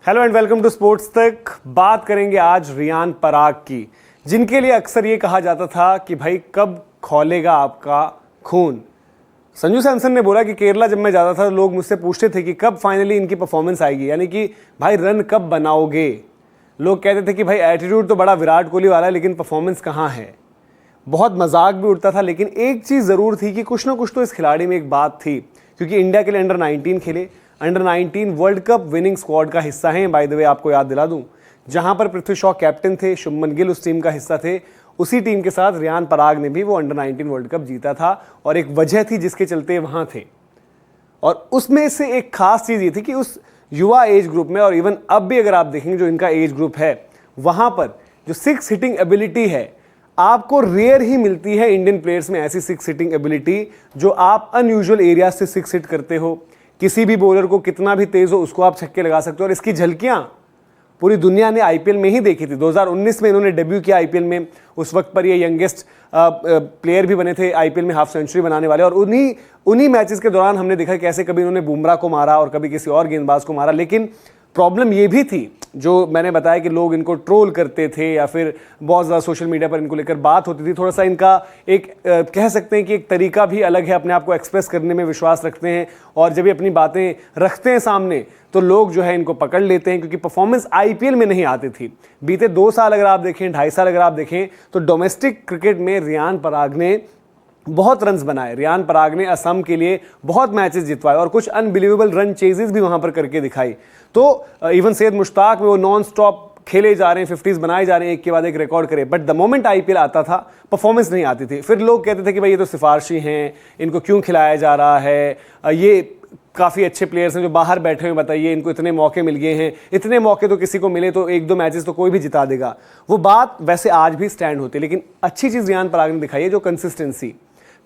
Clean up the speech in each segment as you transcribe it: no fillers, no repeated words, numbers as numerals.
Hello and welcome to sports Tak. बात करेंगे आज रियान पराग की, जिनके लिए अक्सर ये कहा जाता था कि भाई कब खौलेगा आपका खून। संजू सैमसन ने बोला कि केरला जब मैं जाता था लोग मुझसे पूछते थे कि कब फाइनली इनकी परफॉर्मेंस आएगी, यानी कि भाई रन कब बनाओगे। लोग कहते थे कि भाई एटीट्यूड तो बड़ा विराट कोहली वाला है लेकिन परफॉर्मेंस कहाँ है। बहुत मजाक भी उड़ता था, लेकिन एक चीज़ ज़रूर थी कि कुछ ना कुछ तो इस खिलाड़ी में एक बात थी, क्योंकि इंडिया के लिए अंडर 19 खेले, under 19 world cup winning squad का हिस्सा हैं। बाय द वे आपको याद दिला दूं, जहां पर पृथ्वी शॉ कैप्टन थे, शुभमन गिल उस टीम का हिस्सा थे, उसी टीम के साथ रियान पराग ने भी वो अंडर 19 वर्ल्ड कप जीता था और एक वजह थी जिसके चलते वहां थे। और उसमें से एक खास चीज़ ये थी कि उस युवा एज ग्रुप में, और इवन अब भी अगर आप देखेंगे जो इनका एज ग्रुप है, वहां पर जो सिक्स हिटिंग एबिलिटी है आपको रेयर ही मिलती है इंडियन प्लेयर्स में। ऐसी सिक्स हिटिंग एबिलिटी जो आप अनयूजुअल एरिया से सिक्स हिट करते हो, किसी भी बॉलर को कितना भी तेज हो उसको आप छक्के लगा सकते हो। और इसकी झलकियां पूरी दुनिया ने आईपीएल में ही देखी थी। 2019 में इन्होंने डेब्यू किया आईपीएल में, उस वक्त पर ये यंगेस्ट प्लेयर भी बने थे आईपीएल में हाफ सेंचुरी बनाने वाले। और उन्हीं मैचेस के दौरान हमने देखा कैसे कभी इन्होंने बुमराह को मारा और कभी किसी और गेंदबाज को मारा। लेकिन प्रॉब्लम ये भी थी, जो मैंने बताया कि लोग इनको ट्रोल करते थे या फिर बहुत ज़्यादा सोशल मीडिया पर इनको लेकर बात होती थी। थोड़ा सा इनका एक कह सकते हैं कि एक तरीका भी अलग है, अपने आप को एक्सप्रेस करने में विश्वास रखते हैं, और जब ये अपनी बातें रखते हैं सामने तो लोग जो है इनको पकड़ लेते हैं, क्योंकि परफॉर्मेंस आईपीएल में नहीं आती थी। बीते 2 साल अगर आप देखें, 2.5 साल अगर आप देखें, तो डोमेस्टिक क्रिकेट में रियान पराग ने बहुत रन्स बनाए। रियान पराग ने असम के लिए बहुत मैचेस जितवाए और कुछ अनबिलीवेबल रन चेजेस भी वहां पर करके दिखाई। तो इवन सैयद मुश्ताक में वो नॉन स्टॉप खेले जा रहे हैं, 50s बनाए जा रहे हैं, एक के बाद एक रिकॉर्ड करे। बट द मोमेंट आईपीएल आता था परफॉर्मेंस नहीं आती थी। फिर लोग कहते थे कि भाई ये तो सिफारशी हैं, इनको क्यों खिलाया जा रहा है, ये काफ़ी अच्छे प्लेयर्स हैं जो बाहर बैठे हुए, बताइए इनको इतने मौके मिल गए हैं। इतने मौके तो किसी को मिले तो 1-2 मैचेस तो कोई भी जिता देगा। वो बात वैसे आज भी स्टैंड होती है, लेकिन अच्छी चीज़ रियान पराग ने दिखाई है जो कंसिस्टेंसी।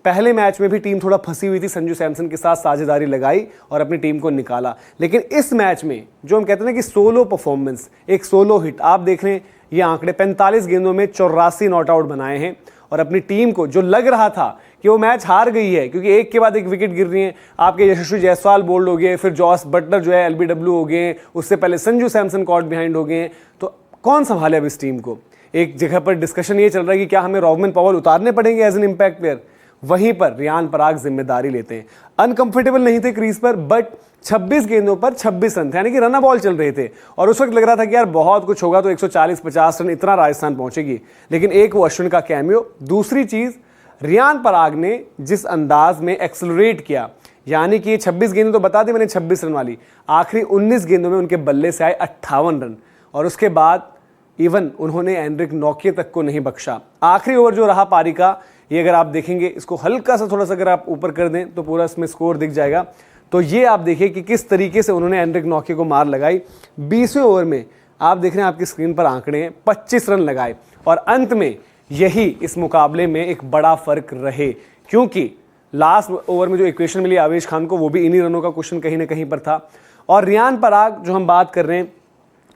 पहले मैच में भी टीम थोड़ा फंसी हुई थी, संजू सैमसन के साथ साझेदारी लगाई और अपनी टीम को निकाला। लेकिन इस मैच में जो हम कहते हैं कि सोलो परफॉर्मेंस, एक सोलो हिट, आप देख रहे हैं ये आंकड़े, 45 गेंदों में 84 नॉट आउट बनाए हैं और अपनी टीम को जो लग रहा था कि वो मैच हार गई है, क्योंकि एक के बाद एक विकेट गिर रही है, आपके यशस्वी जायसवाल बोल्ड हो गए, फिर जॉस बटलर जो है एलबीडब्ल्यू हो गए, उससे पहले संजू सैमसन कॉट बिहाइंड हो गए, तो कौन संभाले अब इस टीम को। एक जगह पर डिस्कशन ये चल रहा है कि क्या हमें रॉबमन पॉवल उतारने पड़ेंगे एज एन इम्पैक्ट प्लेयर। वहीं पर रियान पराग जिम्मेदारी लेते हैं। अनकंफर्टेबल नहीं थे क्रीज पर, बट 26 गेंदों पर 26 रन थे, यानी कि रन बॉल चल रहे थे। और उस वक्त लग रहा था कि यार बहुत कुछ होगा, तो 140-50 रन इतना राजस्थान पहुंचेगी। लेकिन एक वो अश्विन का कैमियो, दूसरी चीज रियान पराग ने जिस अंदाज में एक्सेलरेट किया, यानी कि 26 गेंदें तो बता दी मैंने 26 रन वाली, आखिरी 19 गेंदों में उनके बल्ले से आए 58 रन। और उसके बाद इवन उन्होंने एंड्रिक नॉकिया तक को नहीं बख्शा। आखिरी ओवर जो रहा पारी का, ये अगर आप देखेंगे, इसको हल्का सा थोड़ा सा अगर आप ऊपर कर दें तो पूरा इसमें स्कोर दिख जाएगा। तो ये आप देखिए कि किस तरीके से उन्होंने एंड्रिक नॉकिया को मार लगाई। 20वें ओवर में आप देख रहे हैं, आपकी स्क्रीन पर आंकड़े हैं, 25 रन लगाए। और अंत में यही इस मुकाबले में एक बड़ा फर्क रहे, क्योंकि लास्ट ओवर में जो इक्वेशन मिली आवेश खान को, वो भी इन्हीं रनों का क्वेश्चन कहीं ना कहीं पर था। और रियान पराग जो हम बात कर रहे हैं,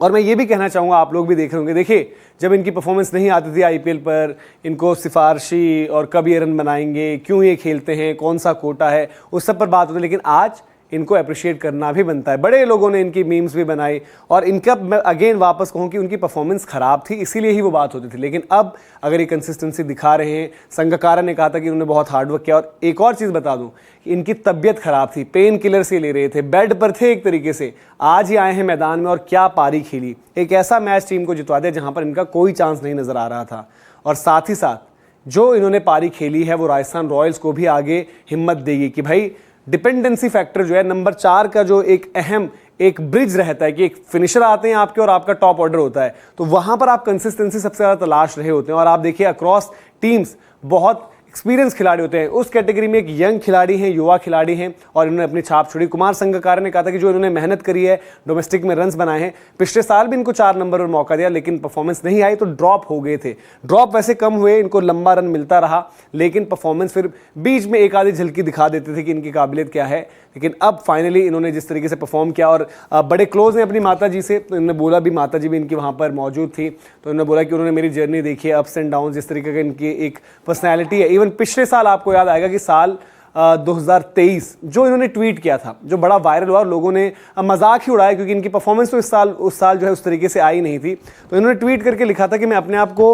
और मैं ये भी कहना चाहूँगा, आप लोग भी देख रहे होंगे, देखिए जब इनकी परफॉर्मेंस नहीं आती थी आईपीएल पर, इनको सिफारशी और कब ये रन बनाएंगे, क्यों ये खेलते हैं, कौन सा कोटा है, उस सब पर बात होती है। लेकिन आज इनको अप्रिशिएट करना भी बनता है। बड़े लोगों ने इनकी मीम्स भी बनाई, और इनका मैं अगेन वापस कहूँ कि उनकी परफॉर्मेंस खराब थी, इसीलिए ही वो बात होती थी। लेकिन अब अगर ये कंसिस्टेंसी दिखा रहे हैं, संगकारा ने कहा था कि उन्होंने बहुत हार्डवर्क किया। और एक और चीज़ बता दूं कि इनकी तबीयत खराब थी, पेन किलर से ले रहे थे, बेड पर थे एक तरीके से, आज ही आए हैं मैदान में और क्या पारी खेली। एक ऐसा मैच टीम को जितवा दिया जहाँ पर इनका कोई चांस नहीं नजर आ रहा था। और साथ ही साथ जो इन्होंने पारी खेली है वो राजस्थान रॉयल्स को भी आगे हिम्मत देगी कि भाई डिपेंडेंसी फैक्टर जो है, नंबर 4 का जो एक अहम एक ब्रिज रहता है कि एक फिनिशर आते हैं आपके और आपका टॉप ऑर्डर होता है, तो वहां पर आप कंसिस्टेंसी सबसे ज्यादा तलाश रहे होते हैं। और आप देखिए अक्रॉस टीम्स बहुत एक्सपीरियंस खिलाड़ी होते हैं, उस कैटेगरी में एक यंग खिलाड़ी हैं, युवा खिलाड़ी हैं, और इन्होंने अपनी छाप छोड़ी। कुमार संगकारा ने कहा था कि जो इन्होंने मेहनत करी है, डोमेस्टिक में रन्स बनाए हैं, पिछले साल भी इनको 4 नंबर पर मौका दिया, लेकिन परफॉर्मेंस नहीं आई तो ड्रॉप हो गए थे। ड्रॉप वैसे कम हुए, इनको लंबा रन मिलता रहा, लेकिन परफॉर्मेंस फिर बीच में एक आधी झलकी दिखा देते थे कि इनकी काबिलियत क्या है। लेकिन अब फाइनली इन्होंने जिस तरीके से परफॉर्म किया, और बड़े क्लोज हैं अपनी माता जी से, तो इन्होंने बोला भी, माता जी भी इनकी वहाँ पर मौजूद थी, तो इन्होंने बोला कि उन्होंने मेरी जर्नी देखी है, अप्स एंड डाउन, जिस तरीके का इनकी एक पर्सनैलिटी है। इवन पिछले साल आपको याद आएगा कि साल 2023 जो इन्होंने ट्वीट किया था, जो बड़ा वायरल हुआ, लोगों ने मजाक ही उड़ाया क्योंकि इनकी परफॉर्मेंस तो उस साल जो है उस तरीके से आई नहीं थी। तो इन्होंने ट्वीट करके लिखा था कि मैं अपने आप को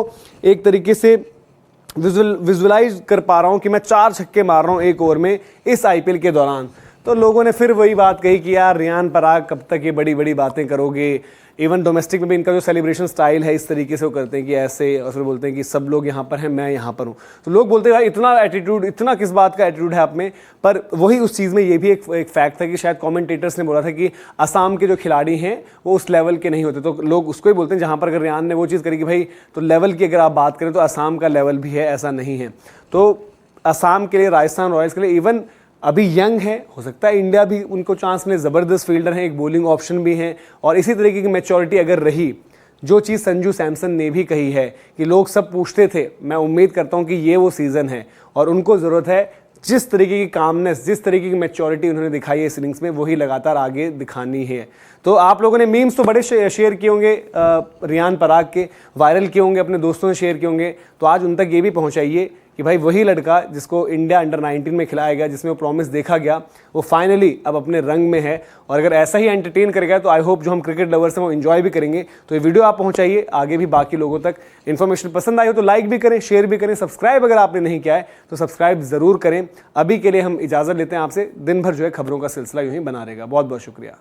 एक तरीके से विजुअलाइज कर पा रहा हूं कि मैं 4 छक्के मार रहा हूं एक ओवर में इस आईपीएल के दौरान। तो लोगों ने फिर वही बात कही कि यार रियान पराग कब तक ये बड़ी बड़ी बातें करोगे। इवन डोमेस्टिक में भी इनका जो सेलिब्रेशन स्टाइल है इस तरीके से वो करते हैं कि ऐसे, और फिर बोलते हैं कि सब लोग यहाँ पर हैं, मैं यहाँ पर हूँ। तो लोग बोलते हैं यार इतना एटीट्यूड, इतना किस बात का एटीट्यूड है आप में। पर वही उस चीज़ में ये भी एक फैक्ट था कि शायद कमेंटेटर्स ने बोला था कि असम के जो खिलाड़ी हैं वो उस लेवल के नहीं होते। तो लोग उसको ही बोलते हैं, जहाँ पर अगर रियान ने वो चीज़ करी कि भाई तो लेवल की अगर आप बात करें तो असम का लेवल भी है, ऐसा नहीं है। तो असम के लिए, राजस्थान रॉयल्स के लिए इवन अभी यंग है, हो सकता है इंडिया भी उनको चांस मिले, ज़बरदस्त फील्डर हैं, एक बॉलिंग ऑप्शन भी हैं, और इसी तरीके की मैच्योरिटी अगर रही, जो चीज़ संजू सैमसन ने भी कही है कि लोग सब पूछते थे, मैं उम्मीद करता हूं कि ये वो सीज़न है और उनको ज़रूरत है जिस तरीके की कामनेस, जिस तरीके की मैच्योरिटी उन्होंने दिखाई है इस इनिंग्स में, वही लगातार आगे दिखानी है। तो आप लोगों ने मीम्स तो बड़े शेयर किए होंगे रियान पराग के, वायरल किए होंगे, अपने दोस्तों ने शेयर किए होंगे। तो आज उन तक ये भी पहुंचाइए कि भाई वही लड़का जिसको इंडिया अंडर 19 में खिलाया गया, जिसमें वो प्रॉमिस देखा गया, वो फाइनली अब अपने रंग में है। और अगर ऐसा ही एंटरटेन करेगा तो आई होप जो हम क्रिकेट लवर्स हैं वो एंजॉय भी करेंगे। तो ये वीडियो आप पहुंचाइए आगे भी बाकी लोगों तक। इन्फॉर्मेशन पसंद आई हो तो लाइक भी करें, शेयर भी करें, सब्सक्राइब अगर आपने नहीं किया है तो सब्सक्राइब ज़रूर करें। अभी के लिए हम इजाज़त लेते हैं आपसे। दिन भर जो है खबरों का सिलसिला यूँ ही बना रहेगा। बहुत बहुत शुक्रिया।